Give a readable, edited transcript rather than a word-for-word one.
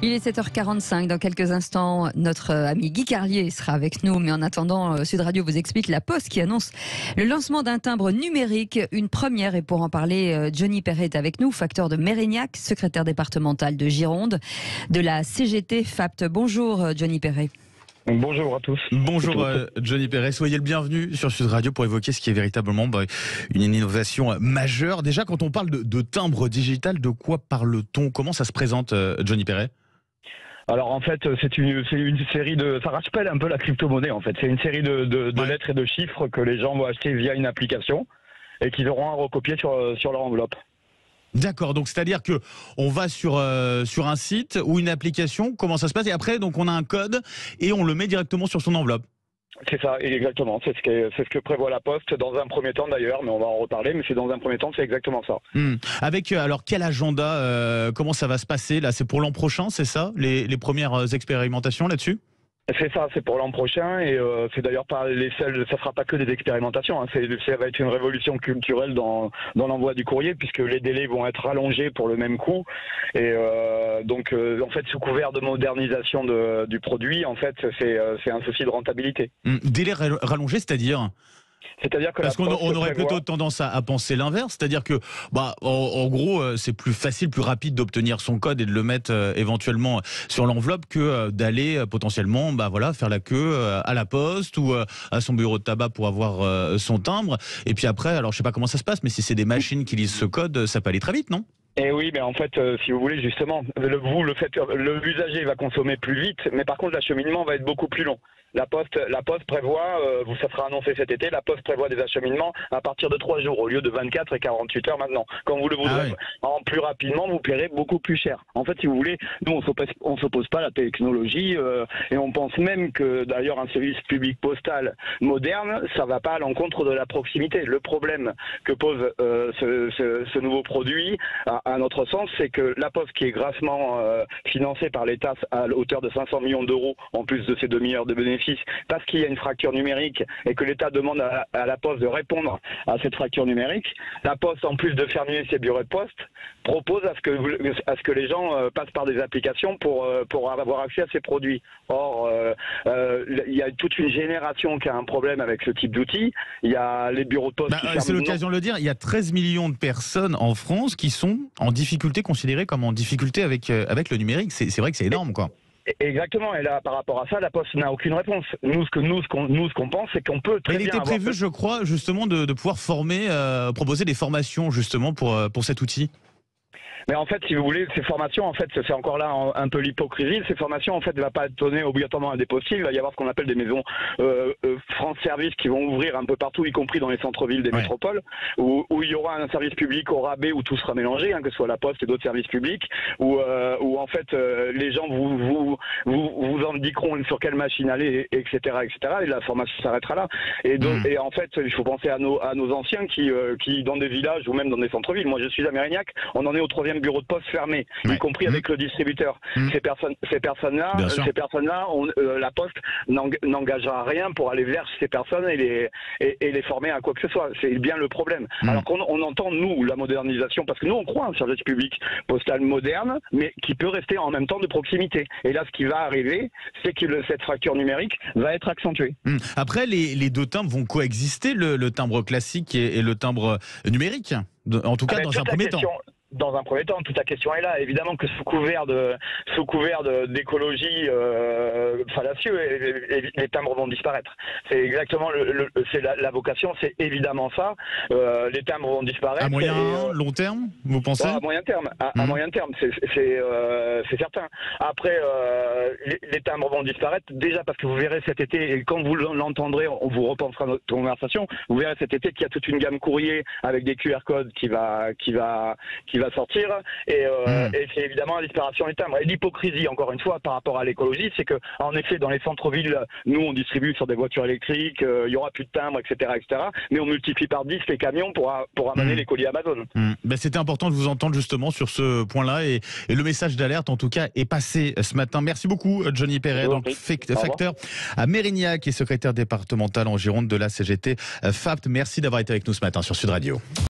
Il est 7h45. Dans quelques instants, notre ami Guy Carlier sera avec nous. Mais en attendant, Sud Radio vous explique la Poste qui annonce le lancement d'un timbre numérique. Une première. Et pour en parler, Johnny Perret est avec nous, facteur de Mérignac, secrétaire départemental de Gironde, de la CGT FAPT. Bonjour Johnny Perret. Bonjour à tous. Bonjour Johnny Perret, soyez le bienvenu sur Sud Radio pour évoquer ce qui est véritablement une innovation majeure. Déjà, quand on parle de timbre digital, de quoi parle-t-on? Comment ça se présente, Johnny Perret? Alors en fait, c'est une série de... Ça rappelle un peu la crypto-monnaie en fait. C'est une série de lettres et de chiffres que les gens vont acheter via une application et qu'ils auront à recopier sur leur enveloppe. D'accord, donc c'est-à-dire que on va sur un site ou une application, comment ça se passe? Et après, donc on a un code et on le met directement sur son enveloppe. C'est ça, exactement. C'est ce que prévoit la Poste dans un premier temps d'ailleurs, mais on va en reparler. Mais c'est dans un premier temps, c'est exactement ça. Avec alors quel agenda, comment ça va se passer là? C'est pour l'an prochain, c'est ça, les premières expérimentations là-dessus? C'est ça, c'est pour l'an prochain et c'est d'ailleurs pas les seuls, ça sera pas que des expérimentations, hein, ça va être une révolution culturelle dans l'envoi du courrier puisque les délais vont être rallongés pour le même coût et donc en fait sous couvert de modernisation du produit, en fait c'est un souci de rentabilité. Délai rallongé, c'est-à-dire? C'est-à-dire que parce qu'on aurait plutôt tendance à penser l'inverse, c'est-à-dire que en gros c'est plus facile, plus rapide d'obtenir son code et de le mettre éventuellement sur l'enveloppe que d'aller potentiellement faire la queue à la poste ou à son bureau de tabac pour avoir son timbre. Et puis après, alors je sais pas comment ça se passe, mais si c'est des machines qui lisent ce code, ça peut aller très vite, non? Et oui, mais en fait, si vous voulez, justement, l'usager va consommer plus vite, mais par contre, l'acheminement va être beaucoup plus long. La Poste prévoit, ça sera annoncé cet été, la Poste prévoit des acheminements à partir de 3 jours au lieu de 24 et 48 heures maintenant. Quand vous le voudrez en plus rapidement, vous paierez beaucoup plus cher. En fait, si vous voulez, nous, on s'oppose pas à la technologie et on pense même que d'ailleurs un service public postal moderne, ça va pas à l'encontre de la proximité. Le problème que pose ce nouveau produit, à notre sens, c'est que la Poste, qui est grassement financée par l'État à hauteur de 500 millions d'euros, en plus de ses demi-heures de bénéfices, parce qu'il y a une fracture numérique et que l'État demande à la Poste de répondre à cette fracture numérique, la Poste, en plus de fermer ses bureaux de poste, propose à ce que les gens passent par des applications pour avoir accès à ces produits. Or, il y a toute une génération qui a un problème avec ce type d'outils. Il y a les bureaux de poste qui ferment. C'est l'occasion de le dire, il y a 13 millions de personnes en France qui sont en difficulté, considérées comme en difficulté avec le numérique. C'est vrai que c'est énorme, quoi. Exactement, et là par rapport à ça, la Poste n'a aucune réponse. Nous, ce qu'on pense, c'est qu'on peut très bien. Il était prévu, je crois, justement, de pouvoir former, proposer des formations justement pour cet outil. Mais en fait, si vous voulez, ces formations, en fait, c'est encore là un peu l'hypocrisie. Ces formations, en fait, ne vont pas être données obligatoirement à des postes. Il va y avoir ce qu'on appelle des maisons France Service qui vont ouvrir un peu partout, y compris dans les centres-villes des métropoles, où il y aura un service public au rabais où tout sera mélangé, que ce soit la Poste et d'autres services publics, où en fait les gens vous indiqueront sur quelle machine aller, etc., etc. Et la formation s'arrêtera là. Et donc, et en fait, il faut penser à nos anciens qui dans des villages ou même dans des centres-villes. Moi, je suis à Mérignac, on en est au 3e bureau de poste fermé, y compris avec le distributeur. Ces personnes-là, la Poste n'engagera rien pour aller vers ces personnes et les former à quoi que ce soit. C'est bien le problème. Alors qu'on entend, nous, la modernisation, parce que nous, on croit à un service public postal moderne, mais qui peut rester en même temps de proximité. Et là, ce qui va arriver, c'est que cette fracture numérique va être accentuée. Après, les deux timbres vont coexister, le timbre classique et le timbre numérique, en tout cas dans un premier temps. Dans un premier temps, toute la question est là. Évidemment que sous couvert d'écologie fallacieux, les timbres vont disparaître. C'est exactement la vocation, c'est évidemment ça. Les timbres vont disparaître. À moyen, long terme, vous pensez? À moyen terme. À moyen terme, c'est certain. Après, les timbres vont disparaître déjà parce que vous verrez cet été, et quand vous l'entendrez, on vous repensera notre conversation. Vous verrez cet été qu'il y a toute une gamme courrier avec des QR codes qui va sortir et c'est évidemment la disparition des timbres. Et l'hypocrisie, encore une fois, par rapport à l'écologie, c'est que en effet, dans les centres-villes, nous on distribue sur des voitures électriques, il y aura plus de timbres, etc., mais on multiplie par 10 les camions pour amener les colis Amazon. C'était important de vous entendre justement sur ce point-là et le message d'alerte en tout cas est passé ce matin. Merci beaucoup Johnny Perret, donc facteur à Mérignac et secrétaire départemental en Gironde de la CGT FAPT. Merci d'avoir été avec nous ce matin sur Sud Radio.